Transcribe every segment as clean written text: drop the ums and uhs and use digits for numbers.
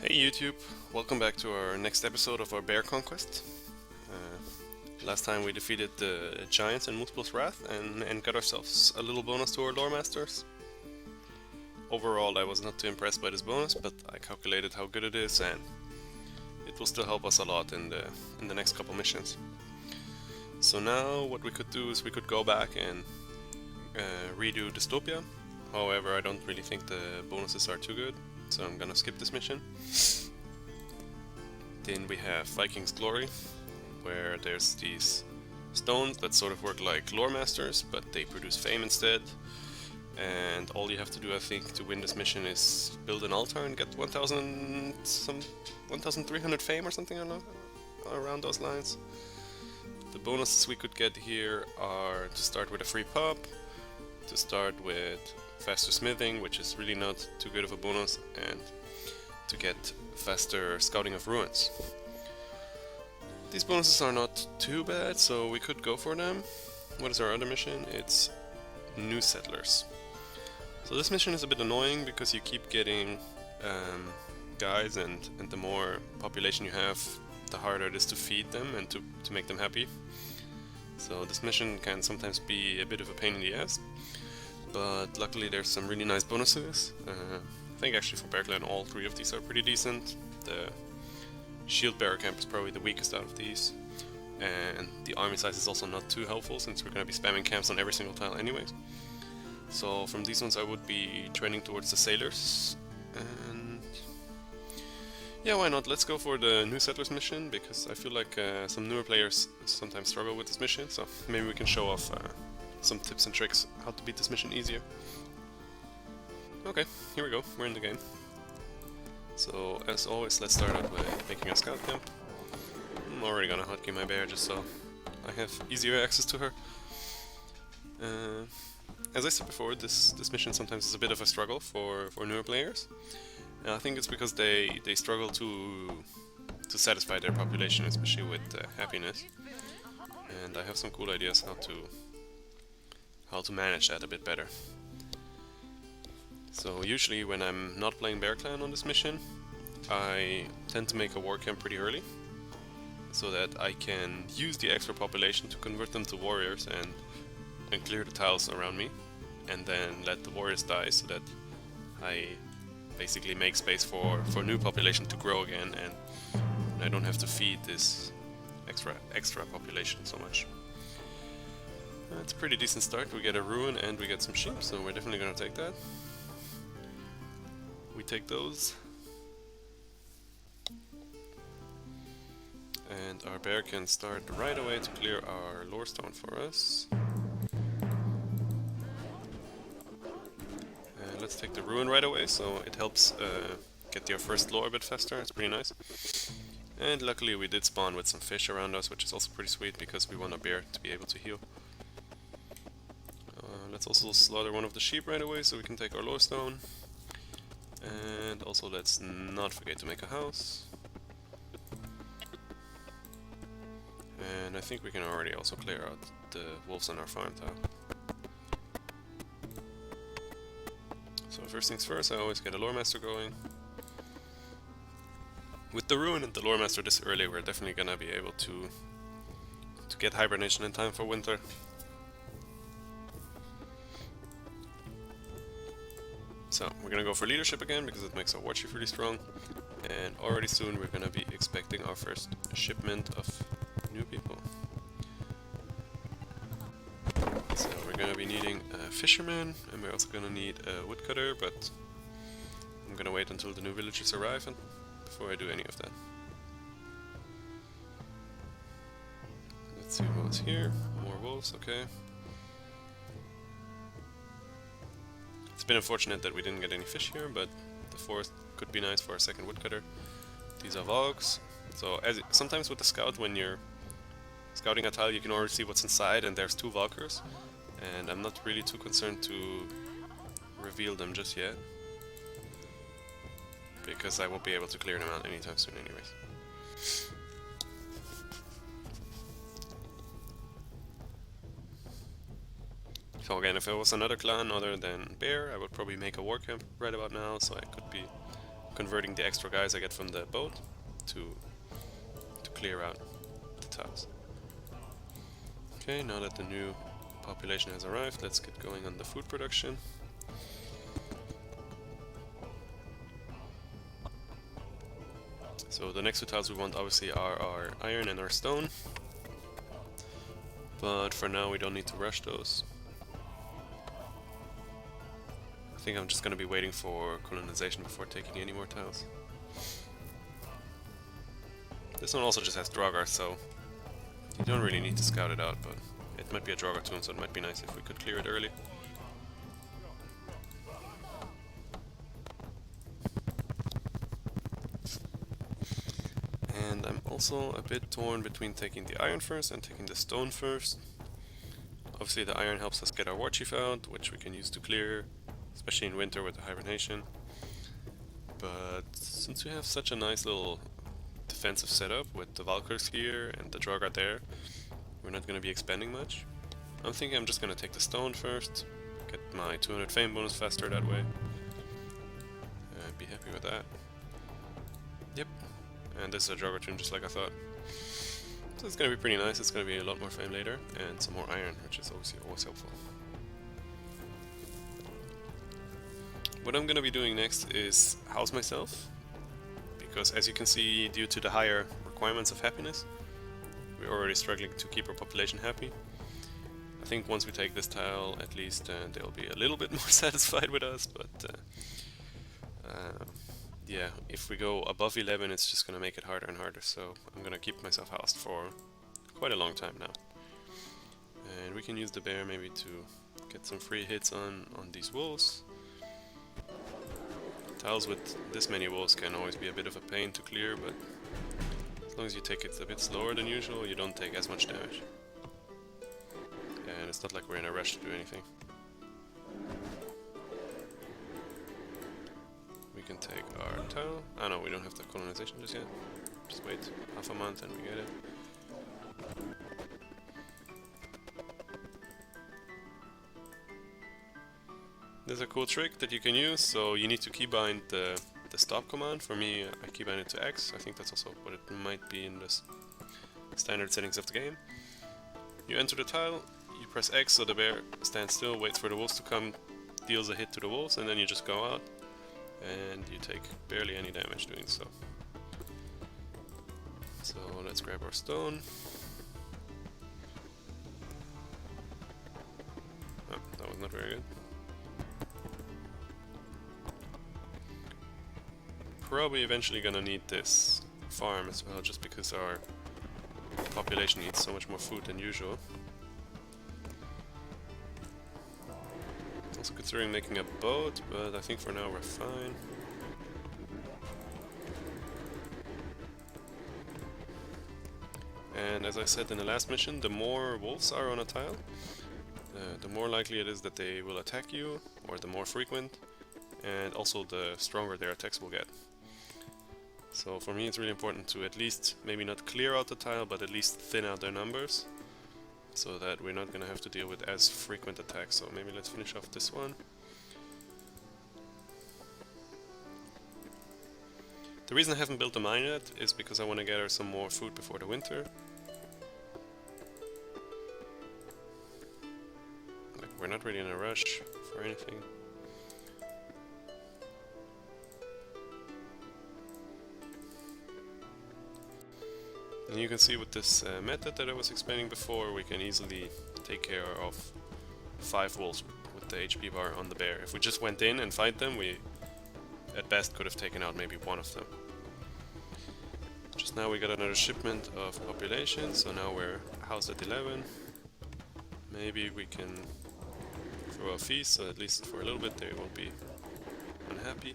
Hey YouTube, welcome back to our next episode of our Bear Conquest. Last time we defeated the giants in Muspel's Wrath and got ourselves a little bonus to our Lore Masters. Overall I was not too impressed by this bonus, but I calculated how good it is and it will still help us a lot in the next couple missions. So now what we could do is we could go back and redo Dystopia. However, I don't really think the bonuses are too good, so I'm gonna skip this mission. Then we have Vikings Glory, where there's these stones that sort of work like lore masters, but they produce fame instead. And all you have to do, I think, to win this mission is build an altar and get 1,300 fame or something around those lines. The bonuses we could get here are to start with a free pop, to start with faster smithing, which is really not too good of a bonus, and to get faster scouting of ruins. These bonuses are not too bad, so we could go for them. What is our other mission? It's New Settlers. So this mission is a bit annoying because you keep getting guys, and the more population you have, the harder it is to feed them and to make them happy. So this mission can sometimes be a bit of a pain in the ass, but luckily there's some really nice bonuses. I think actually for Bear Clan all three of these are pretty decent. The Shield Bearer Camp is probably the weakest out of these, and the army size is also not too helpful since we're going to be spamming camps on every single tile anyways. So from these ones I would be trending towards the Sailors, and yeah, why not? Let's go for the New Settlers mission, because I feel like some newer players sometimes struggle with this mission, so maybe we can show off some tips and tricks how to beat this mission easier. Okay, here we go, we're in the game. So as always, let's start out by making a scout camp. I'm already gonna hotkey my bear just so I have easier access to her. As I said before, this mission sometimes is a bit of a struggle for newer players. And I think it's because they struggle to satisfy their population, especially with happiness. And I have some cool ideas how to manage that a bit better. So usually when I'm not playing Bear Clan on this mission, I tend to make a war camp pretty early, so that I can use the extra population to convert them to warriors and clear the tiles around me, and then let the warriors die so that I basically make space for new population to grow again, and I don't have to feed this extra population so much. It's a pretty decent start. We get a ruin and we get some sheep, so we're definitely gonna take that. We take those. And our bear can start right away to clear our lore stone for us. Let's take the ruin right away, so it helps get your first lore a bit faster. It's pretty nice. And luckily we did spawn with some fish around us, which is also pretty sweet because we want our bear to be able to heal. Let's also slaughter one of the sheep right away so we can take our lore stone. And also let's not forget to make a house. And I think we can already also clear out the wolves on our farm tile. So first things first, I always get a lore master going. With the ruin and the lore master this early, we're definitely gonna be able to get hibernation in time for winter. So we're gonna go for leadership again because it makes our war chief really strong, and already soon we're gonna be expecting our first shipment of new people. So we're gonna be needing a fisherman, and we're also gonna need a woodcutter, but I'm gonna wait until the new villagers arrive before I do any of that. Let's see what's here. More wolves, okay. It's been unfortunate that we didn't get any fish here, but the forest could be nice for a second woodcutter. These are logs. So sometimes with the scout, when you're scouting a tile, you can already see what's inside, and there's two Valkyrs, and I'm not really too concerned to reveal them just yet, because I won't be able to clear them out anytime soon anyways. So again, if it was another clan other than Bear, I would probably make a war camp right about now, so I could be converting the extra guys I get from the boat to clear out the tiles. Okay, now that the new population has arrived, let's get going on the food production. So the next two tiles we want obviously are our iron and our stone, but for now we don't need to rush those. I think I'm just gonna be waiting for colonization before taking any more tiles. This one also just has Draugr, so you don't really need to scout it out, but it might be a Draugr tomb, so it might be nice if we could clear it early. And I'm also a bit torn between taking the iron first and taking the stone first. Obviously the iron helps us get our war chief out, which we can use to clear, especially in winter with the hibernation. But since we have such a nice little defensive setup with the Valkyrs here and the Draugr there, we're not going to be expending much. I'm thinking I'm just going to take the stone first, get my 200 fame bonus faster that way. Be happy with that. Yep, and this is a Draugr tomb just like I thought. So it's going to be pretty nice. It's going to be a lot more fame later, and some more iron, which is obviously always helpful. What I'm going to be doing next is house myself, because as you can see, due to the higher requirements of happiness, we're already struggling to keep our population happy. I think once we take this tile, at least they'll be a little bit more satisfied with us, but yeah, if we go above 11, it's just going to make it harder and harder, so I'm going to keep myself housed for quite a long time now. And we can use the bear maybe to get some free hits on these wolves. Tiles with this many wolves can always be a bit of a pain to clear, but as long as you take it a bit slower than usual, you don't take as much damage. And it's not like we're in a rush to do anything. We can take our tile. Oh no, we don't have the colonization just yet. Just wait half a month and we get it. There's a cool trick that you can use, so you need to keybind the stop command. For me, I keybind it to X. I think that's also what it might be in the standard settings of the game. You enter the tile, you press X so the bear stands still, waits for the wolves to come, deals a hit to the wolves, and then you just go out and you take barely any damage doing so. So let's grab our stone. Oh, that was not very good. Probably eventually gonna need this farm as well, just because our population needs so much more food than usual. Also considering making a boat, but I think for now we're fine. And as I said in the last mission, the more wolves are on a tile, the more likely it is that they will attack you, or the more frequent, and also the stronger their attacks will get. So for me it's really important to at least, maybe not clear out the tile, but at least thin out their numbers, so that we're not gonna have to deal with as frequent attacks. So maybe let's finish off this one. The reason I haven't built a mine yet is because I want to gather some more food before the winter. Like, we're not really in a rush for anything. And you can see with this method that I was explaining before, we can easily take care of 5 wolves with the HP bar on the bear. If we just went in and fight them, we at best could have taken out maybe one of them. Just now we got another shipment of population, so now we're housed at 11. Maybe we can throw a feast, so at least for a little bit they won't be unhappy.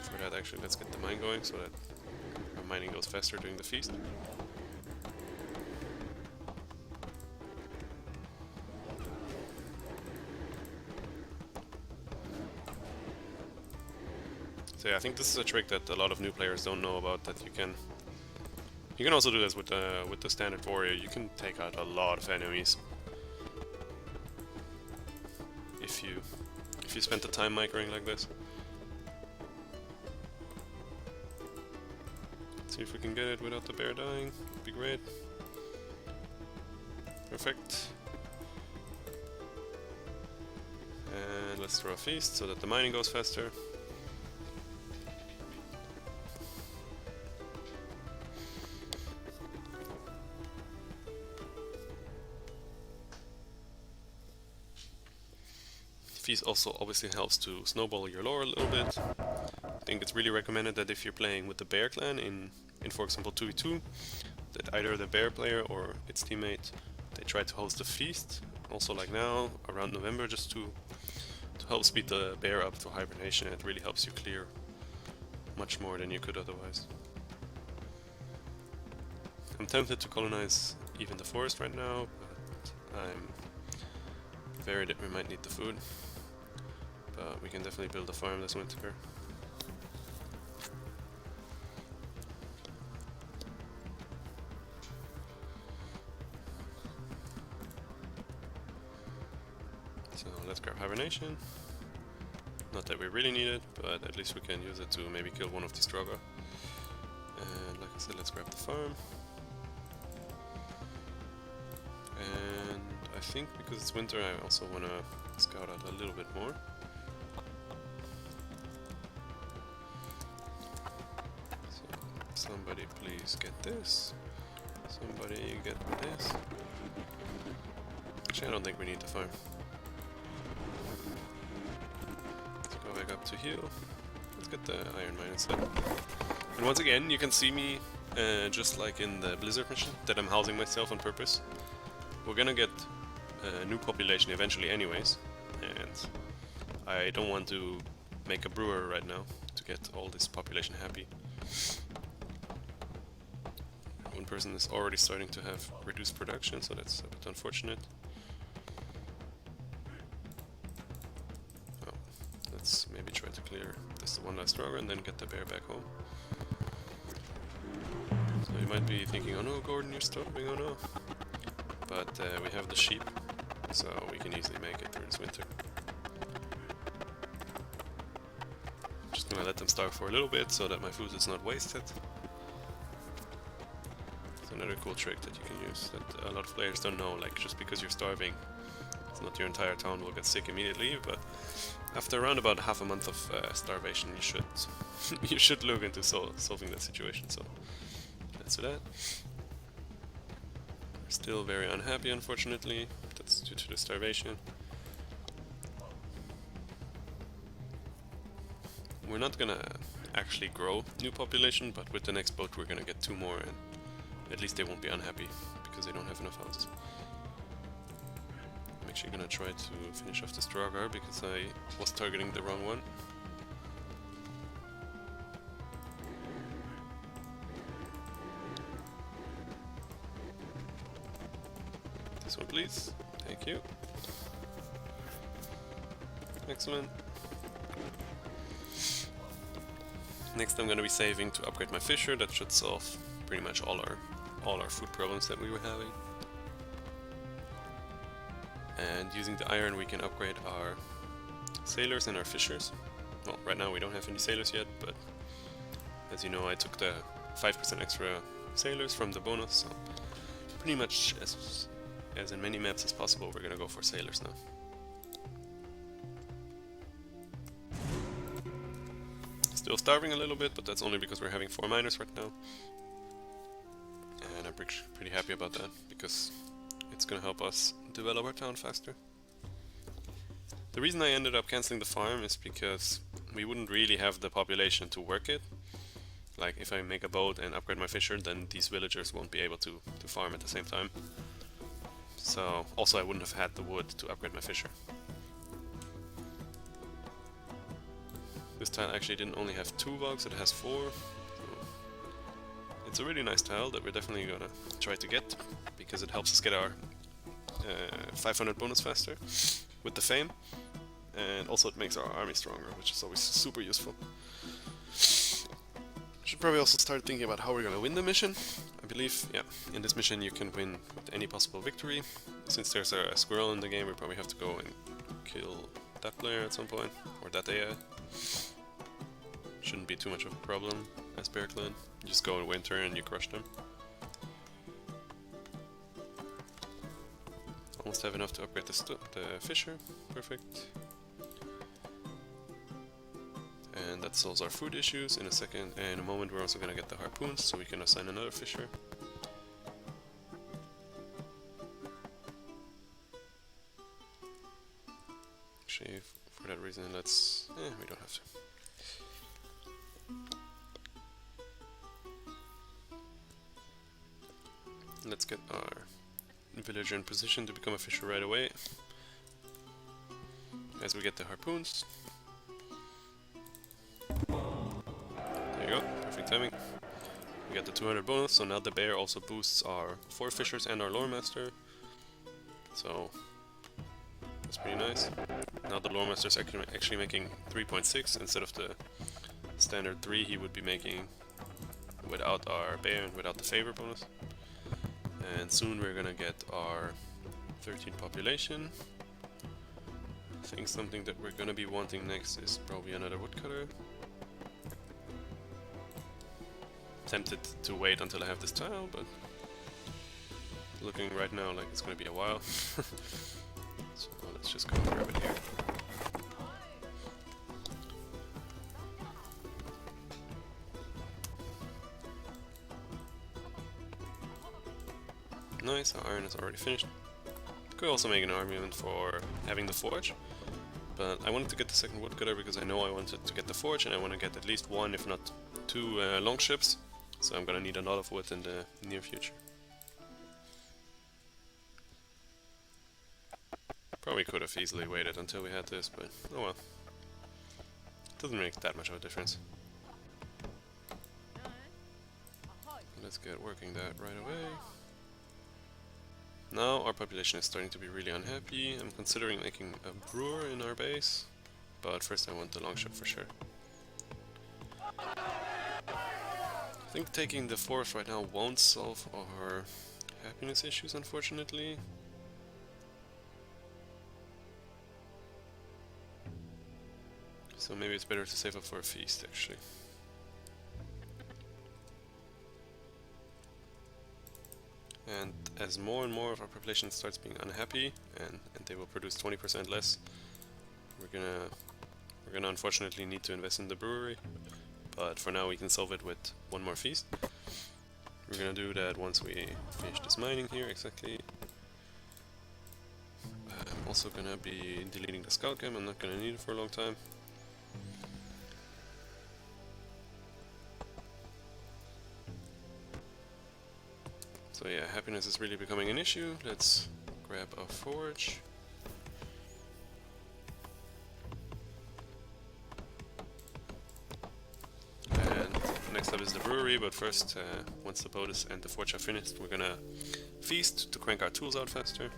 For that, actually, let's get the mine going so that our mining goes faster during the feast. So yeah, I think this is a trick that a lot of new players don't know about, that you can also do this with the standard warrior. You can take out a lot of enemies if you if you spend the time microing like this. Let's see if we can get it without the bear dying. Would be great. Perfect. And let's throw a feast so that the mining goes faster. Feast also obviously helps to snowball your lore a little bit. I think it's really recommended that if you're playing with the bear clan in for example 2v2, that either the bear player or its teammate, they try to host a feast, also like now, around November, just to help speed the bear up to hibernation. It really helps you clear much more than you could otherwise. I'm tempted to colonize even the forest right now, but I'm worried that we might need the food. But we can definitely build a farm this winter. So let's grab hibernation. Not that we really need it, but at least we can use it to maybe kill one of these Droga. And like I said, let's grab the farm. And I think because it's winter, I also want to scout out a little bit more. So somebody please get this. Somebody get this. Actually, I don't think we need the farm. Let's go back up to heal. Let's get the iron mine instead. And once again, you can see me, just like in the Blizzard mission, that I'm housing myself on purpose. We're gonna get a new population eventually anyways, and I don't want to make a brewer right now to get all this population happy. One person is already starting to have reduced production, so that's a bit unfortunate. Oh, let's maybe try to clear this one last Droga and then get the bear back home. So you might be thinking, oh no, Gordon, you're starving, oh no. But we have the sheep, so we can easily make it through this winter. Just gonna let them starve for a little bit so that my food is not wasted. It's another cool trick that you can use that a lot of players don't know. Like, just because you're starving, it's not your entire town will get sick immediately, but after around about half a month of starvation, you should you should look into solving that situation. So let's do that. Still very unhappy, unfortunately. That's due to the starvation. We're not gonna actually grow new population, but with the next boat we're gonna get 2 more, and at least they won't be unhappy because they don't have enough houses. I'm actually gonna try to finish off this Droga because I was targeting the wrong one. This one, please. Thank you. Excellent. Next, I'm gonna be saving to upgrade my fisher. That should solve pretty much all our food problems that we were having. And using the iron, we can upgrade our sailors and our fishers. Well, right now we don't have any sailors yet, but as you know, I took the 5% extra sailors from the bonus, so pretty much as in many maps as possible, we're gonna go for sailors now. Still starving a little bit, but that's only because we're having 4 miners right now. And I'm pretty happy about that, because it's gonna help us develop our town faster. The reason I ended up cancelling the farm is because we wouldn't really have the population to work it. Like, if I make a boat and upgrade my fisher, then these villagers won't be able to farm at the same time. So, also I wouldn't have had the wood to upgrade my fisher. This tile actually didn't only have 2 logs, it has 4. So it's a really nice tile that we're definitely gonna try to get, because it helps us get our 500 bonus faster with the fame, and also it makes our army stronger, which is always super useful. Should probably also start thinking about how we're gonna win the mission. I believe, yeah, in this mission you can win with any possible victory. Since there's a squirrel in the game, we probably have to go and kill that player at some point, or that AI. Shouldn't be too much of a problem as Bear Clan. You just go in winter and you crush them. Almost have enough to upgrade the fisher. Perfect. And that solves our food issues. In a moment we're also gonna get the harpoons, so we can assign another fisher. Actually, for that reason, let's... we don't have to. Let's get our villager in position to become a fisher right away. As we get the harpoons. There you go, perfect timing. We got the 200 bonus, so now the bear also boosts our 4 fishers and our lore master. So that's pretty nice. Now the lore master is actually making 3.6 instead of the standard 3 he would be making without our bear and without the favor bonus. And soon we're gonna get our 13 population. I think something that we're gonna be wanting next is probably another woodcutter. Tempted to wait until I have this tile, but looking right now like it's gonna be a while. So let's just go and grab it here. Nice, our iron is already finished. Could also make an argument for having the forge, but I wanted to get the second woodcutter because I know I wanted to get the forge and I want to get at least 1 if not 2 longships, so I'm gonna need a lot of wood in the near future. Probably could have easily waited until we had this, but oh well. Doesn't make that much of a difference. Let's get working that right away. Now our population is starting to be really unhappy. I'm considering making a brewer in our base, but first I want the longship for sure. I think taking the forest right now won't solve our happiness issues, unfortunately. So maybe it's better to save up for a feast, actually. And as more and more of our population starts being unhappy, and they will produce 20% less, we're gonna unfortunately need to invest in the brewery. But for now we can solve it with 1 more feast. We're gonna do that once we finish this mining here, exactly. I'm also gonna be deleting the scout camp, I'm not gonna need it for a long time. So yeah, happiness is really becoming an issue. Let's grab a forge. And next up is the brewery, but first, once the boat and the forge are finished, we're gonna feast to crank our tools out faster.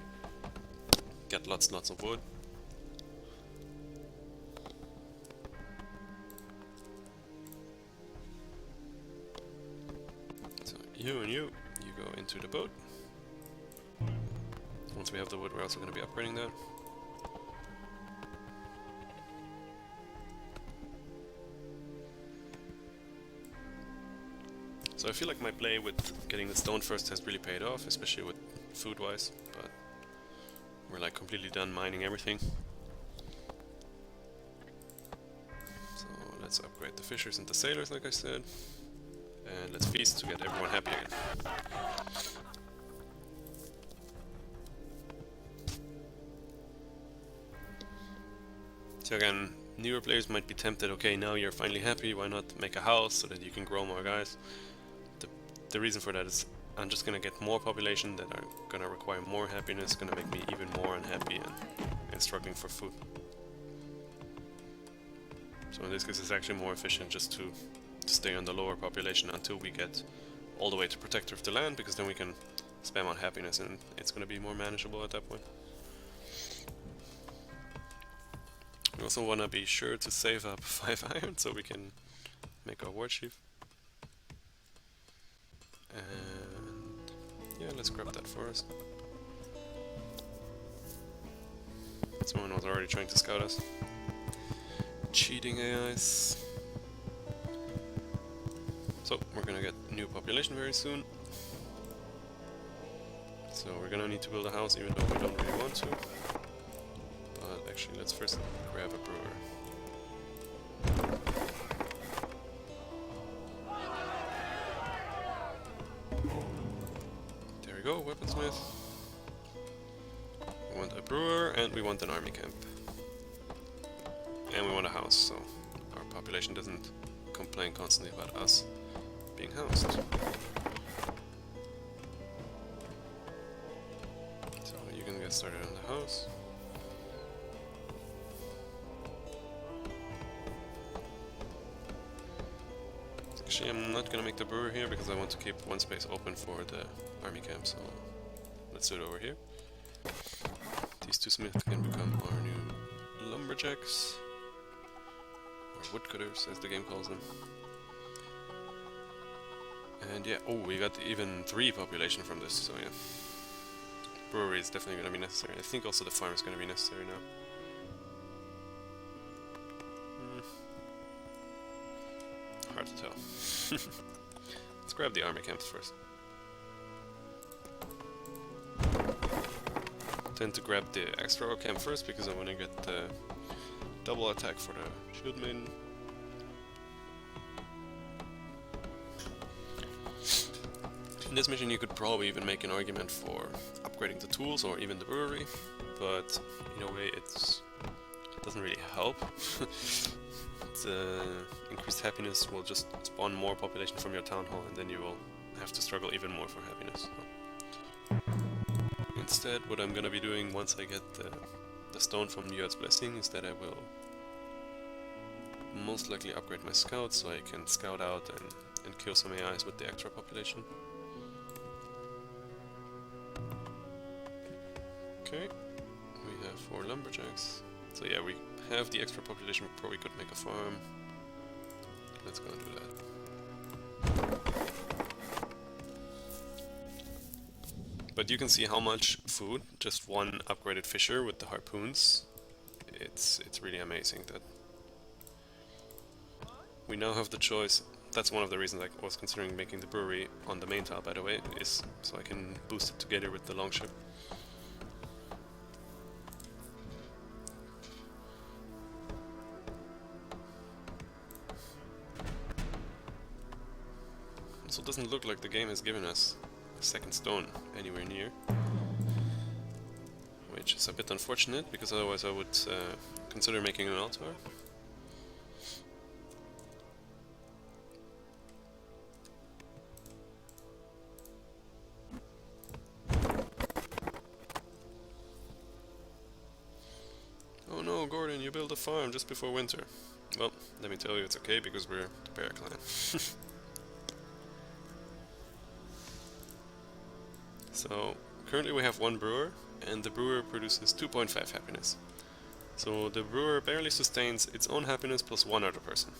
Get lots of wood. So you and you go into the boat. Once we have the wood, we're also going to be upgrading that. So I feel like my play with getting the stone first has really paid off, especially with food-wise, but we're like completely done mining everything. So let's upgrade the fishers and the sailors, like I said. And let's feast to get everyone happy again. So again, newer players might be tempted, okay, now you're finally happy, why not make a house so that you can grow more guys? The reason for that is I'm just gonna get more population that are gonna require more happiness, gonna make me even more unhappy and struggling for food. So in this case it's actually more efficient just to stay on the lower population until we get all the way to Protector of the Land, because then we can spam on happiness and it's gonna be more manageable at that point. We also want to be sure to save up 5 iron so we can make our war chief. And yeah, let's grab that for us. Someone was already trying to scout us. Cheating AIs. So, we're gonna get new population very soon. So we're gonna need to build a house even though we don't really want to. But actually, let's first grab a brewer. There we go, weaponsmith. We want a brewer and we want an army camp. And we want a house, so our population doesn't complain constantly about us being housed. So you can get started on the house. Actually, I'm not gonna make the brewer here because I want to keep one space open for the army camp, so let's do it over here. These two smiths can become our new lumberjacks, or woodcutters as the game calls them. And yeah, oh, we got even 3 population from this, so yeah. Brewery is definitely going to be necessary. I think also the farm is going to be necessary now. Hard to tell. Let's grab the army camps first. Tend to grab the extra camp first because I want to get the double attack for the shield maiden. In this mission you could probably even make an argument for upgrading the tools or even the brewery, but in a way it doesn't really help. The increased happiness will just spawn more population from your town hall and then you will have to struggle even more for happiness. So instead what I'm gonna be doing once I get the stone from Njord's blessing is that I will most likely upgrade my scouts so I can scout out and kill some AIs with the extra population. Okay, we have 4 lumberjacks. So yeah, we have the extra population, we probably could make a farm. Let's go and do that. But you can see how much food just one upgraded fisher with the harpoons. It's really amazing that we now have the choice. That's one of the reasons I was considering making the brewery on the main tile, by the way, is so I can boost it together with the longship. So it doesn't look like the game has given us a second stone anywhere near, which is a bit unfortunate because otherwise I would consider making an altar. Oh no, Gordon, you built a farm just before winter. Well, let me tell you, it's okay because we're the Bear Clan. So, currently we have 1 brewer, and the brewer produces 2.5 happiness. So the brewer barely sustains its own happiness plus 1 other person.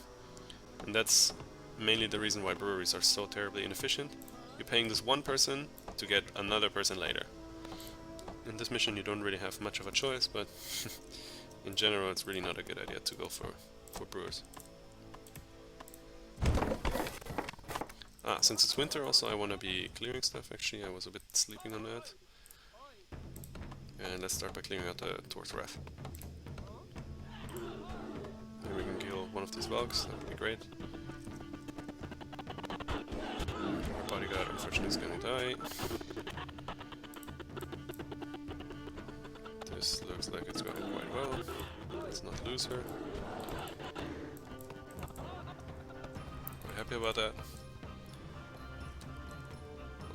And that's mainly the reason why breweries are so terribly inefficient. You're paying this one person to get another person later. In this mission you don't really have much of a choice, but in general it's really not a good idea to go for brewers. Since it's winter also I want to be clearing stuff. Actually, I was a bit sleeping on that. And let's start by clearing out the Tor's Wrath. Then we can kill one of these Valks, that would be great. Our bodyguard unfortunately is gonna die. This looks like it's going quite well. Let's not lose her. We're happy about that.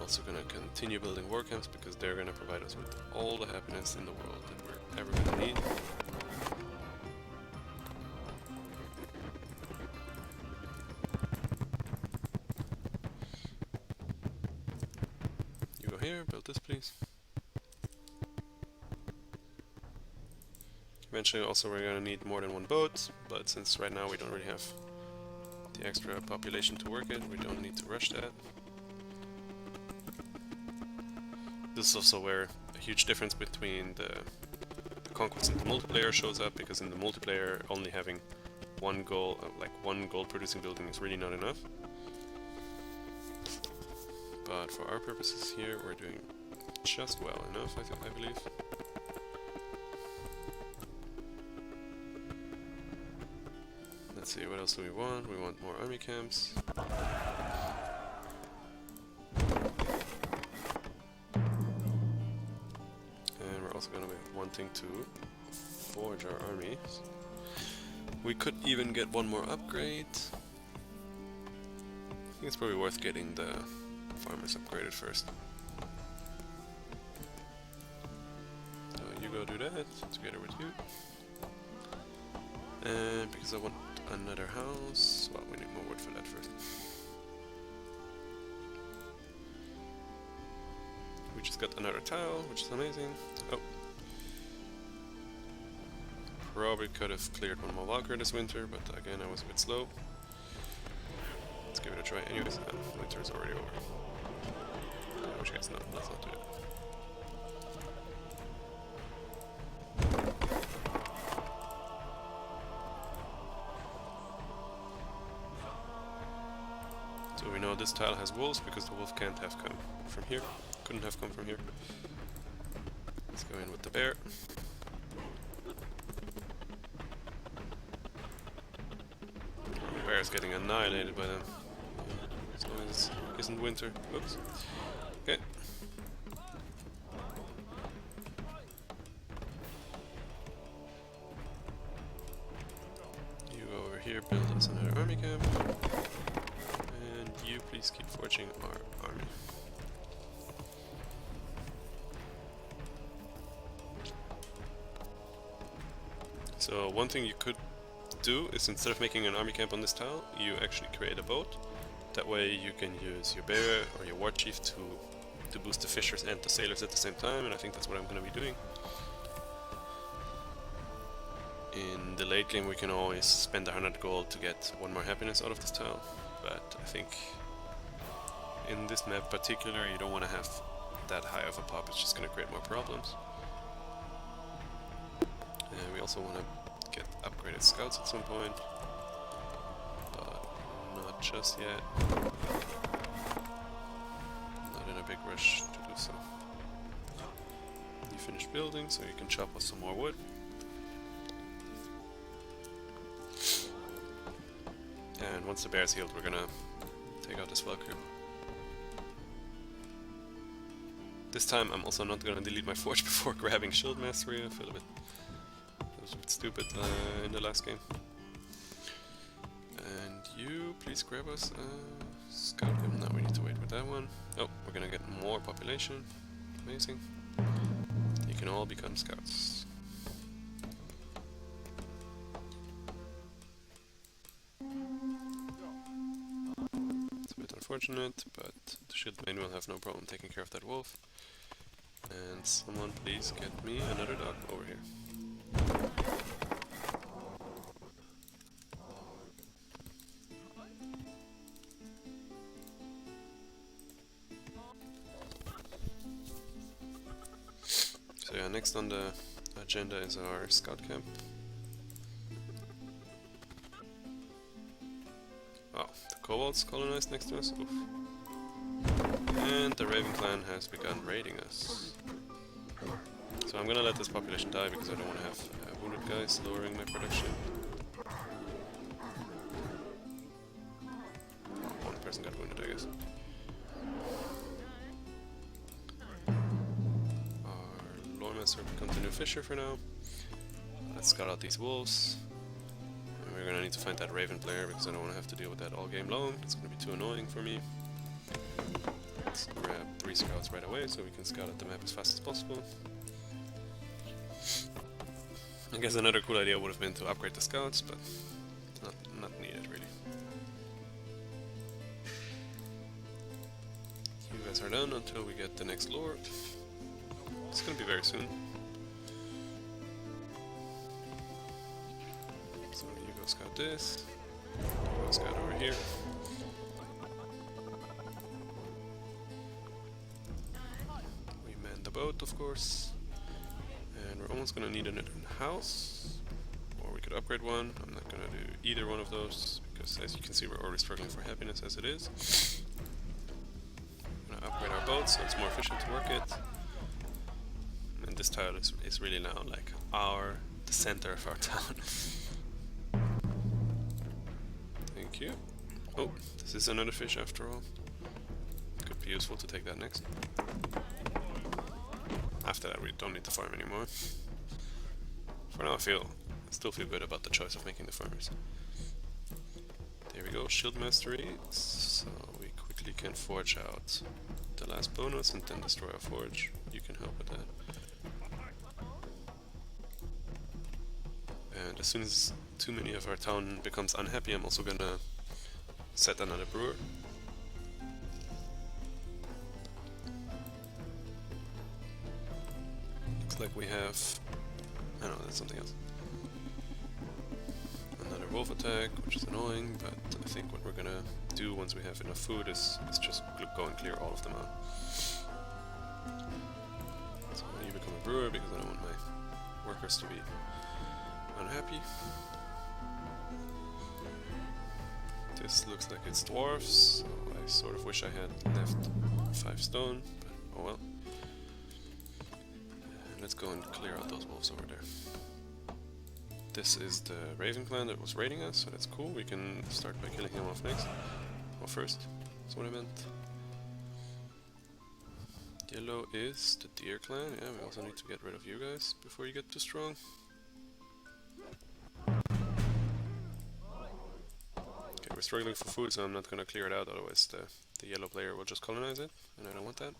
Also gonna continue building war camps because they're gonna provide us with all the happiness in the world that we're ever gonna need. You go here, build this please. Eventually also we're gonna need more than 1 boat, but since right now we don't really have the extra population to work it, we don't need to rush that. This is also where a huge difference between the Conquest in the multiplayer shows up, because in the multiplayer only having one gold producing building is really not enough. But for our purposes here, we're doing just well enough, I believe. Let's see, what else do we want? We want more army camps. And we're also going to be wanting to forge our armies. We could even get one more upgrade. I think it's probably worth getting the farmers upgraded first. So you go do that, together with you. And because I want another house, well, we need more wood for that first. We just got another tile, which is amazing. Oh. Probably could have cleared one more Valkyrie this winter, but again I was a bit slow. Let's give it a try anyways. Winter is already over. Which guess no, let's not do that. So we know this tile has wolves because the wolf can't have come from here. Couldn't have come from here. Let's go in with the bear. The bear is getting annihilated by them. As long as it isn't winter. Oops. Okay. You go over here, build us another army camp. And you please keep forging our army. So one thing you could do is, instead of making an army camp on this tile, you actually create a boat. That way you can use your bear or your war chief to boost the fishers and the sailors at the same time, and I think that's what I'm going to be doing. In the late game we can always spend 100 gold to get one more happiness out of this tile, but I think in this map particular you don't want to have that high of a pop, it's just going to create more problems. And we also want to get upgraded scouts at some point, but not just yet. Not in a big rush to do so. You finished building, so you can chop us some more wood. And once the bear's healed, we're gonna take out this Valkyrie. This time I'm also not gonna delete my forge before grabbing Shield Mastery. I feel a bit stupid in the last game. And you, please grab us a scout. Now we need to wait with that one. Oh, we're gonna get more population. Amazing. You can all become scouts. It's a bit unfortunate, but the shield main will have no problem taking care of that wolf. And someone please get me another dog over here. So yeah, next on the agenda is our scout camp. Oh, the kobolds colonized next to us. Oof. And the Raven clan has begun raiding us. So I'm gonna let this population die because I don't want to have wounded guys lowering my production. Oh, one person got wounded, I guess. Our lore master will continue fisher for now. Let's scout out these wolves. And we're gonna need to find that Raven player because I don't want to have to deal with that all game long. It's gonna be too annoying for me. Let's grab 3 scouts right away so we can scout out the map as fast as possible. I guess another cool idea would have been to upgrade the scouts, but not needed really. You guys are done until we get the next lord. It's gonna be very soon. So you go scout this, you go scout over here. We man the boat, of course. And we're almost gonna need another house, or we could upgrade one. I'm not gonna do either one of those because, as you can see, we're already struggling for happiness as it is. I'm gonna upgrade our boat so it's more efficient to work it. And this tile is really now like the center of our town. Thank you. Oh, this is another fish after all. Could be useful to take that next. After that, we don't need to farm anymore. For now, I still feel good about the choice of making the farmers. There we go, shield mastery. So we quickly can forge out the last bonus and then destroy our forge. You can help with that. And as soon as too many of our town becomes unhappy, I'm also gonna set another brewer. Looks like we have... I don't know, that's something else. Another wolf attack, which is annoying, but I think what we're gonna do once we have enough food is just go and clear all of them out. So you become a brewer because I don't want my workers to be unhappy. This looks like it's dwarves, so I sort of wish I had left 5 stone, but oh well. Let's go and clear out those wolves over there. This is the Raven clan that was raiding us, so that's cool. We can start by killing him off next. Or first, that's what I meant. Yellow is the Deer clan. Yeah, we also need to get rid of you guys before you get too strong. Okay, we're struggling for food, so I'm not gonna clear it out, otherwise the yellow player will just colonize it, and I don't want that.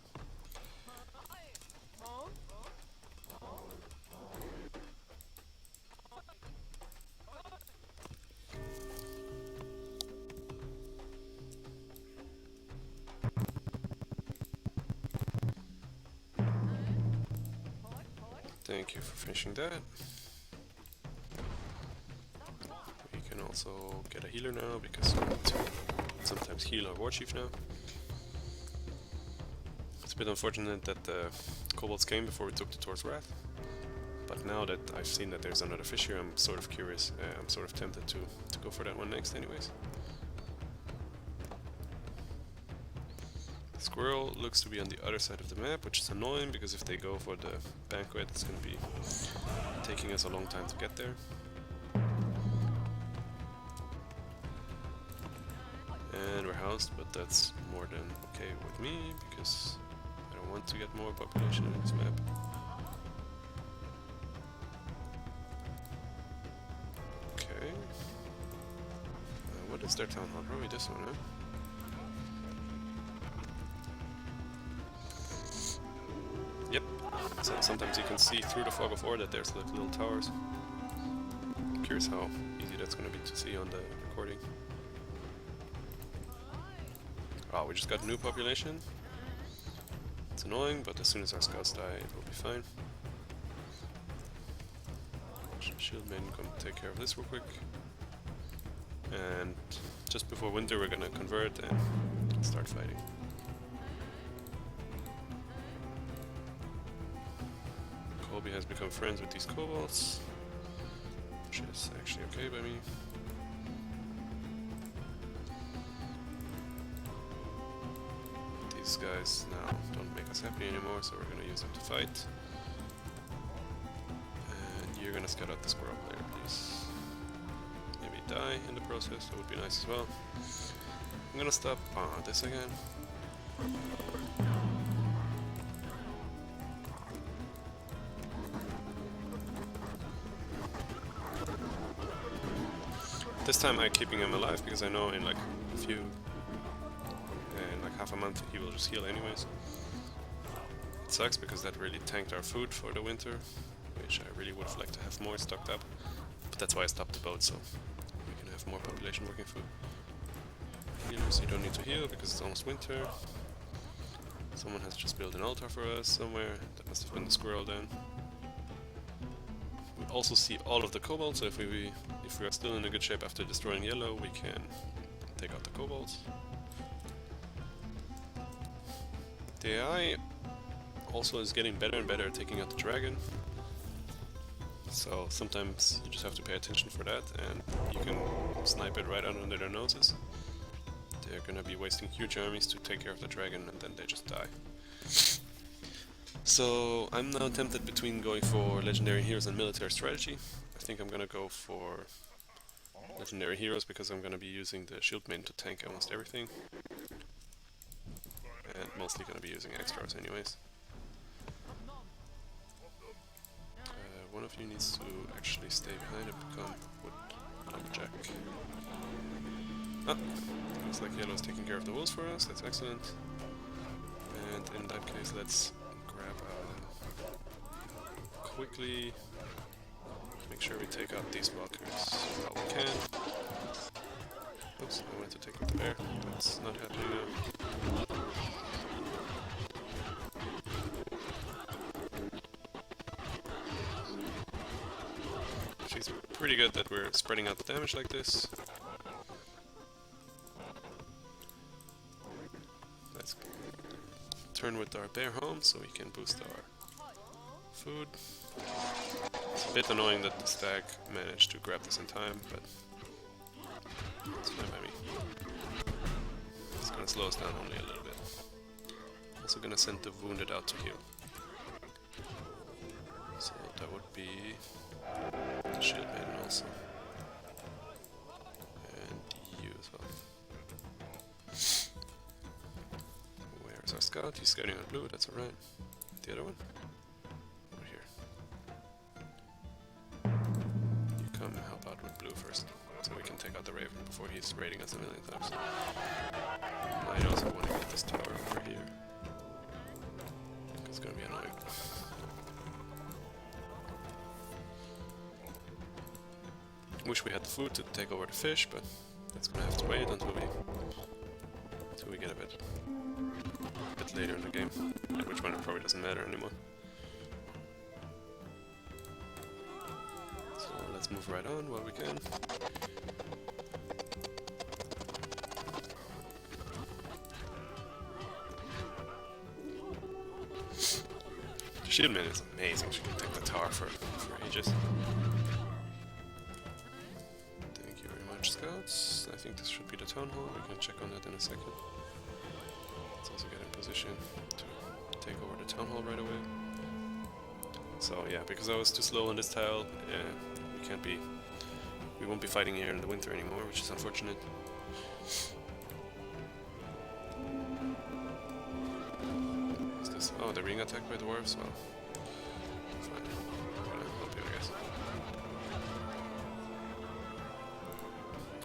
Thank you for finishing that. We can also get a healer now, because we need to sometimes heal our war chief now. It's a bit unfortunate that the kobolds came before we took the Tor's Wrath, but now that I've seen that there's another fish here, I'm sort of curious, I'm sort of tempted to go for that one next anyways. Squirrel looks to be on the other side of the map, which is annoying because if they go for the banquet, it's going to be taking us a long time to get there. And we're housed, but that's more than okay with me because I don't want to get more population in this map. Okay. What is their town hall? Probably this one, huh? Yep, so sometimes you can see through the fog of war that there's like little towers. I'm curious how easy that's going to be to see on the recording. Oh, we just got new population. It's annoying, but as soon as our scouts die, it will be fine. Shield Maiden come take care of this real quick. And just before winter we're gonna convert and start fighting. Colby has become friends with these kobolds, which is actually okay by me. These guys now don't make us happy anymore, so we're gonna use them to fight. And you're gonna scout out the squirrel player, please. Maybe die in the process, that would be nice as well. I'm gonna stop this again. This time I'm keeping him alive because I know in like half a month he will just heal anyways. It sucks because that really tanked our food for the winter, which I really would have liked to have more stocked up. But that's why I stopped the boat, so we can have more population working food. Healers, you don't need to heal because it's almost winter. Someone has just built an altar for us somewhere. That must have been the squirrel then. We also see all of the kobolds, so if we are still in a good shape after destroying yellow, we can take out the kobolds. The AI also is getting better and better at taking out the dragon. So sometimes you just have to pay attention for that, and you can snipe it right out under their noses. They're gonna be wasting huge armies to take care of the dragon, and then they just die. So I'm now tempted between going for legendary heroes and military strategy. I think I'm gonna go for legendary heroes because I'm gonna be using the shield maiden to tank almost everything. And mostly gonna be using extras anyways. One of you needs to actually stay behind and become wood lumberjack. Ah, looks like yellow is taking care of the wolves for us, that's excellent. And in that case, let's grab quickly make sure we take out these walkers while we can. Oops, I wanted to take out the bear. That's not happening now. It's pretty good that we're spreading out the damage like this. Let's turn with our bear home so we can boost our food. It's a bit annoying that the stag managed to grab this in time, but it's fine by me. It's gonna slow us down only a little bit. Also gonna send the wounded out to heal. So that would be the shield maiden also. And you as well. Where's our scout? He's scouting on blue, that's alright. The other one? Over here. You come help out with blue first, so we can take out the raven before he's raiding us a million times. I also want to get this tower over here. It's gonna be annoying. Wish we had the food to take over the fish, but that's gonna have to wait until we get a bit later in the game, at which point it probably doesn't matter anymore. So let's move right on while we can. The shield maiden is amazing, she can take the tower for ages. Scouts. I think this should be the town hall. We can check on that in a second. Let's also get in position to take over the town hall right away. So yeah, because I was too slow on this tile, we won't be fighting here in the winter anymore, which is unfortunate. What's this? Oh, they're being attacked by dwarves. Well, fine. I'm gonna help you, I guess.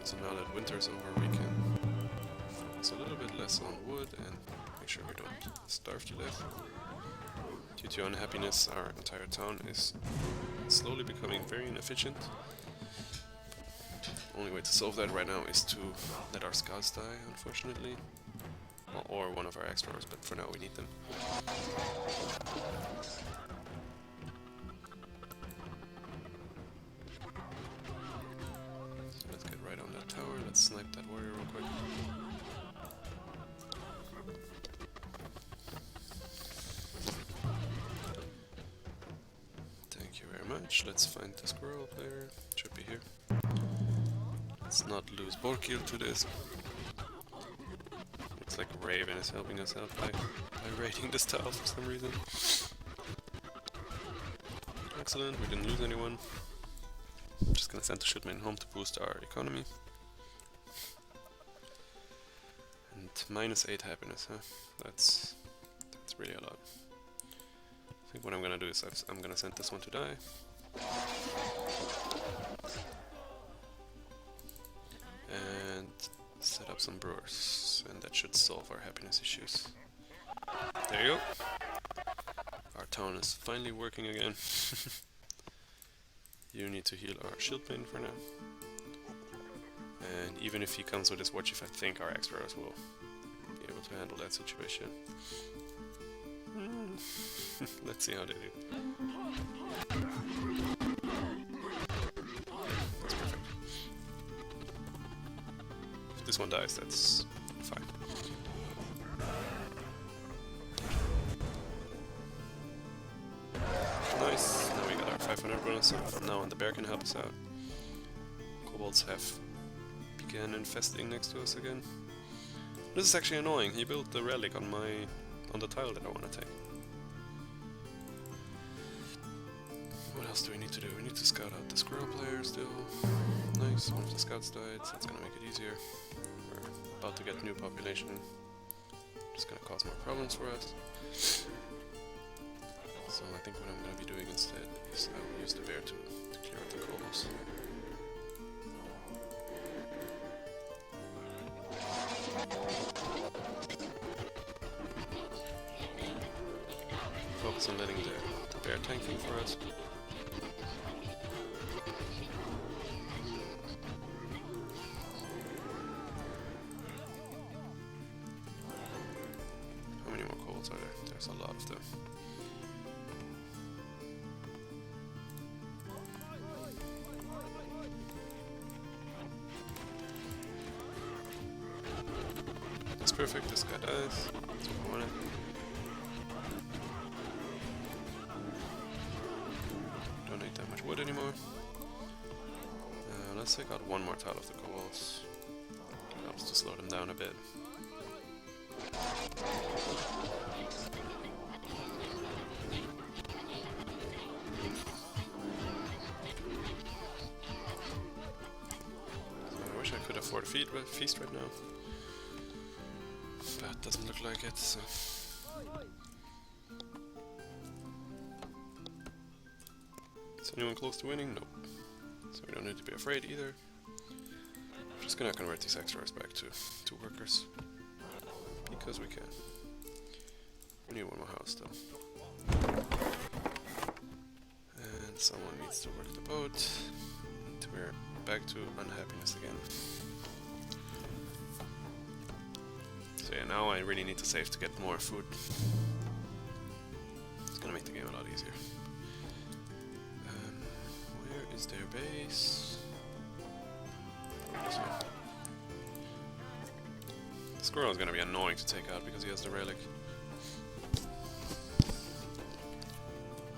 So now that winter's over, we can focus a little bit less on wood and make sure we don't starve to death. Due to unhappiness, our entire town is slowly becoming very inefficient. The only way to solve that right now is to let our scouts die, unfortunately. Well, or one of our explorers, but for now we need them. Let's snipe that warrior real quick. Thank you very much. Let's find the squirrel player. Should be here. Let's not lose Borkil to this. Looks like Raven is helping us out by raiding this tile for some reason. Excellent, we didn't lose anyone. I'm just gonna send the shield maiden home to boost our economy. -8 happiness, huh? That's really a lot. I think what I'm gonna do is I'm gonna send this one to die. And set up some brewers, and that should solve our happiness issues. There you go. Our town is finally working again. You need to heal our shield maiden for now. And even if he comes with his war chief, I think our explorers will be able to handle that situation. Let's see how they do. That's perfect. If this one dies, that's fine. Nice, now we got our 500 bonus, so from now on the bear can help us out. Kobolds have began infesting next to us again. This is actually annoying. He built the relic on the tile that I want to take. What else do we need to do? We need to scout out the squirrel player still. Nice, one of the scouts died, so that's gonna make it easier. We're about to get new population. Just gonna cause more problems for us. So I think what I'm gonna be doing instead is I will use the bear to clear out the kobolds. Focus on letting the bear tank thing for us. How many more kobolds are there? There's a lot of them. That's perfect, this guy dies. That's what I wanted. Don't need that much wood anymore. Let's take out one more tile of the kobolds. Helps to slow them down a bit. So I wish I could afford a feast right now. But it doesn't look like it, so... Is anyone close to winning? Nope. So we don't need to be afraid either. I'm just gonna convert these extras back to workers. Because we can. We need one more house though. And someone needs to work the boat. We're back to unhappiness again. So yeah, now I really need to save to get more food. It's gonna make the game a lot easier. Where is their base? The squirrel is gonna be annoying to take out because he has the relic.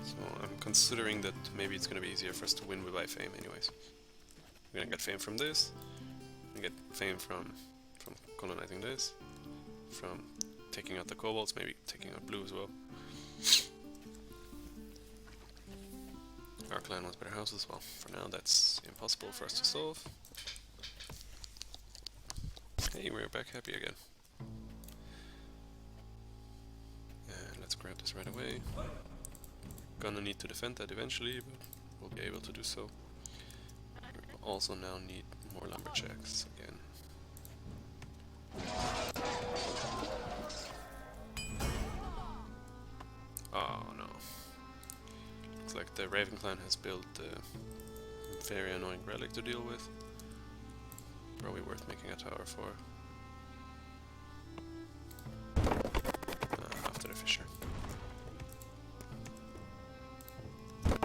So I'm considering that maybe it's gonna be easier for us to win by fame anyways. We're gonna get fame from this. We get fame from colonizing this. From taking out the kobolds, maybe taking out blue as well. Our clan wants better houses. Well, for now that's impossible for us to solve. Hey, we're back happy again. And let's grab this right away. Gonna need to defend that eventually, but we'll be able to do so. We also now need more lumberjacks again. Oh no. Looks like the Raven clan has built a very annoying relic to deal with. Probably worth making a tower for. After the fisher. So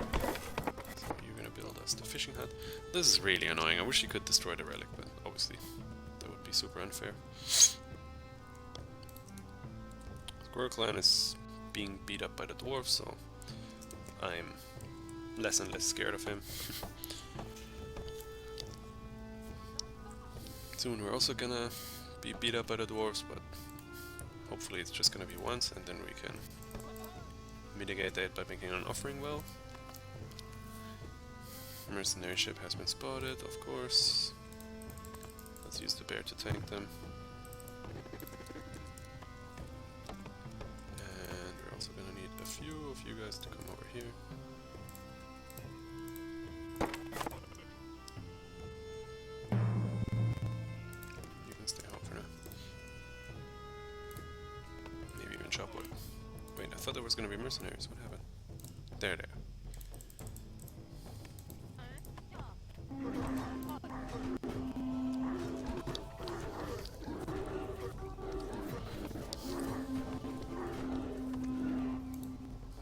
you're gonna build us the fishing hut. This is really annoying. I wish you could destroy the relic, but obviously that would be super unfair. Squirrel clan is being beat up by the dwarves, so I'm less and less scared of him. Soon we're also gonna be beat up by the dwarves, but hopefully it's just gonna be once, and then we can mitigate that by making an offering well. Mercenary ship has been spotted, of course. Let's use the bear to tank them. And we're also gonna need a few of you guys to come over here. You can stay home for now. Maybe even chop wood. Wait, I thought there was gonna be mercenaries. What happened? There.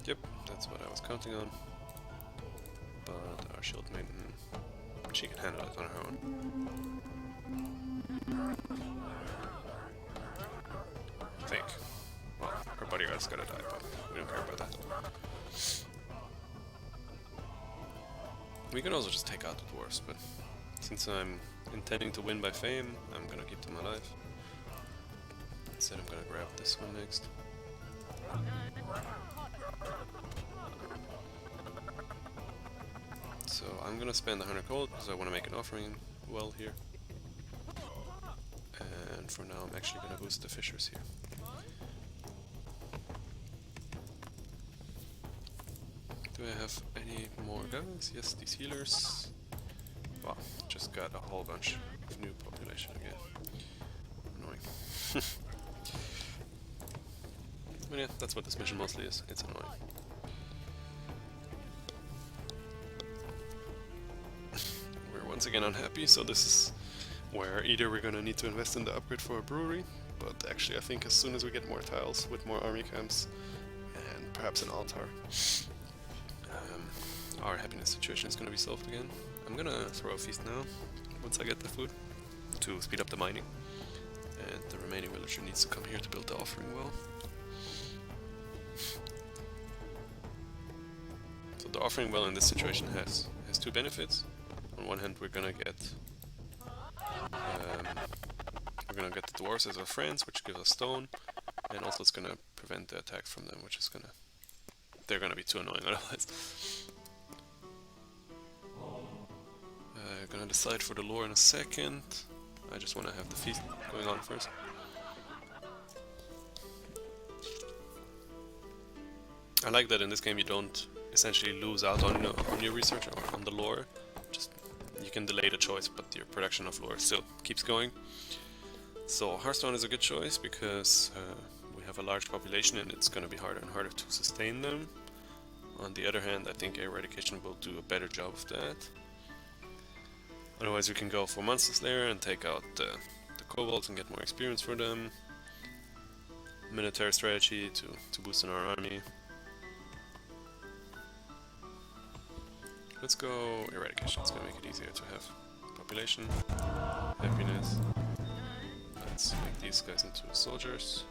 Yep, that's what I was counting on. But our shield maiden, she can handle it on her own. I think. Well, her bodyguard's gotta die, but we don't care about that. We could also just take out the dwarves, but since I'm intending to win by fame, I'm gonna keep them alive. Instead I'm gonna grab this one next. So I'm gonna spend 100 gold because I want to make an offering well here. And for now I'm actually gonna boost the fishers here. Do I have any more guys? Yes, these healers. Wow, just got a whole bunch of new population again. Annoying. But yeah, that's what this mission mostly is. It's annoying. We're once again unhappy, so this is where either we're gonna need to invest in the upgrade for a brewery, but actually I think as soon as we get more tiles with more army camps and perhaps an altar, our happiness situation is gonna be solved again. I'm gonna throw a feast now, once I get the food, to speed up the mining. And the remaining villager needs to come here to build the offering well. So the offering well in this situation has two benefits. On one hand, we're gonna get the dwarves as our friends, which gives us stone, and also it's gonna prevent the attacks from them, which is they're gonna be too annoying otherwise. Gonna decide for the lore in a second. I just want to have the feast going on first. I like that in this game you don't essentially lose out on your research or on the lore. Just you can delay the choice, but your production of lore still keeps going. So Hearthstone is a good choice because we have a large population and it's going to be harder and harder to sustain them. On the other hand, I think Eradication will do a better job of that. Otherwise we can go for Monster Slayer and take out the kobolds and get more experience for them. Military strategy to boost in our army. Let's go Eradication, it's gonna make it easier to have population, happiness. Let's make these guys into soldiers.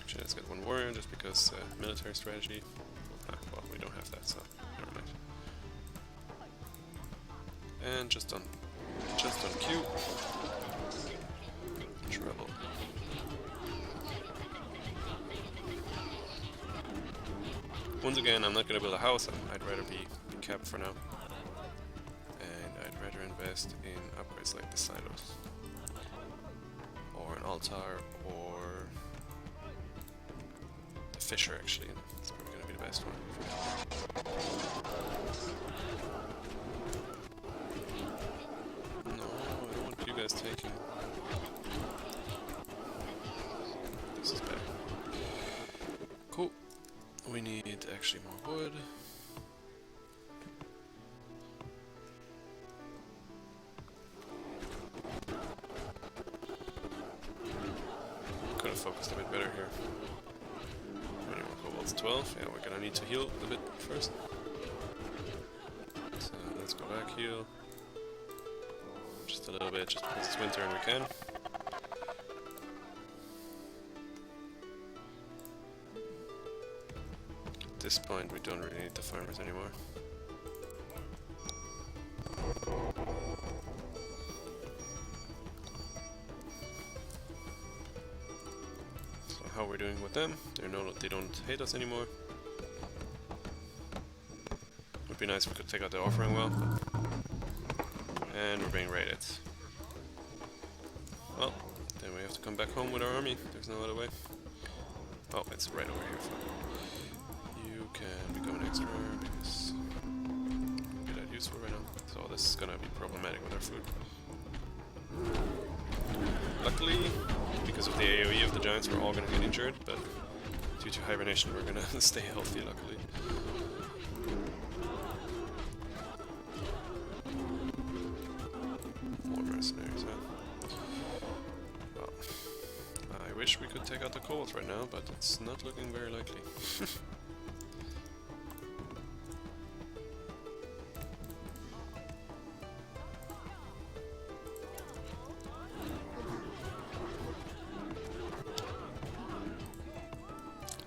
Actually, let's get one warrior just because military strategy. Well, we don't have that, so never mind. And just on cue, trouble. Once again, I'm not gonna build a house. I'd rather be capped for now, and I'd rather invest in upgrades like the silos, or an altar, or the fisher. Actually, it's probably gonna be the best one. Taking. This is better. Cool. We need actually more wood. Could have focused a bit better here. How many more kobolds? 12. Yeah, we're gonna need to heal a bit first. So let's go back, heal. Just a little bit, just because it's winter and we can. At this point we don't really need the farmers anymore. So how are we doing with them? They don't hate us anymore. Would be nice if we could take out the offering well. And we're being raided. Well, then we have to come back home with our army. There's no other way. Oh, it's right over here. You can become an extra because it'll be that useful right now. So this is gonna be problematic with our food. Luckily, because of the AoE of the giants, we're all gonna get injured, but due to hibernation, we're gonna stay healthy, luckily. I wish we could take out the kobolds right now, but it's not looking very likely.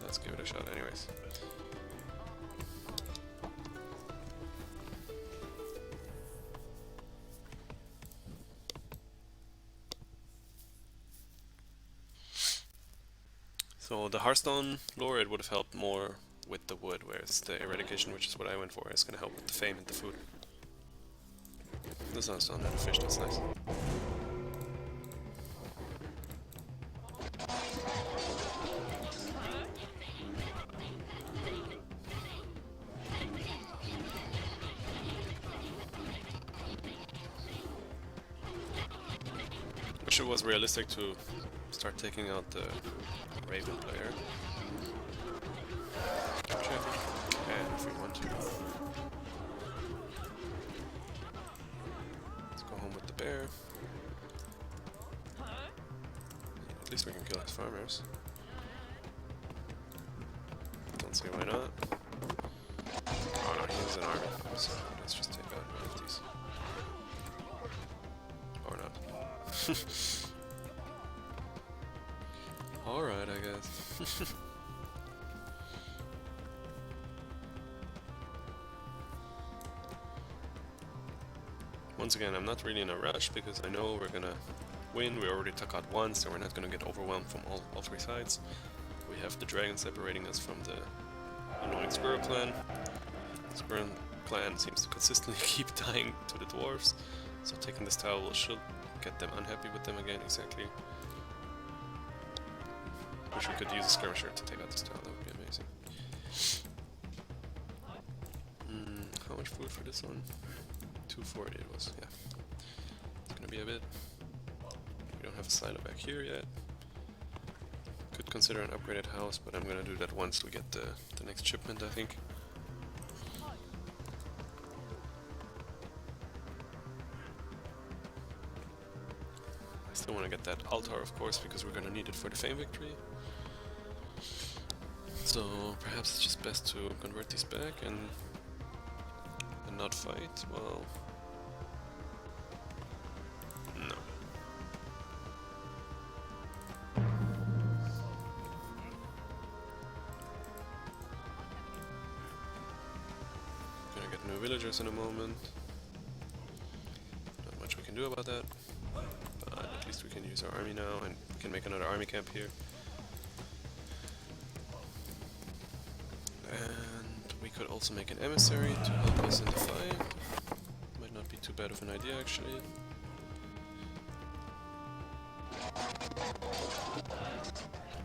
Let's give it a shot anyways. So the Hearthstone lore, it would have helped more with the wood, whereas the eradication, which is what I went for, is going to help with the fame and the food. This one's not a fish, that's nice. Wish it was realistic to start taking out the Raven player. Check. And if we want to. Let's go home with the bear. At least we can kill his farmers. Don't see why not. Oh no, he has an army, so let's just take out one of these. Or not. Alright, I guess. Once again, I'm not really in a rush because I know we're gonna win. We already took out one, so we're not gonna get overwhelmed from all three sides. We have the dragon separating us from the annoying squirrel clan. The squirrel clan seems to consistently keep dying to the dwarves, so taking this tower should get them unhappy with them again, exactly. Wish we could use a skirmisher to take out this tower, that would be amazing. How much food for this one? 240 it was, yeah. It's gonna be a bit. We don't have a silo back here yet. Could consider an upgraded house, but I'm gonna do that once we get the next shipment, I think. I still want to get that altar, of course, because we're gonna need it for the fame victory. So perhaps it's just best to convert these back and not fight. Well, no. Gonna get new villagers in a moment. Not much we can do about that, but at least we can use our army now, and we can make another army camp here. And we could also make an emissary to help us in the fight. Might not be too bad of an idea, actually.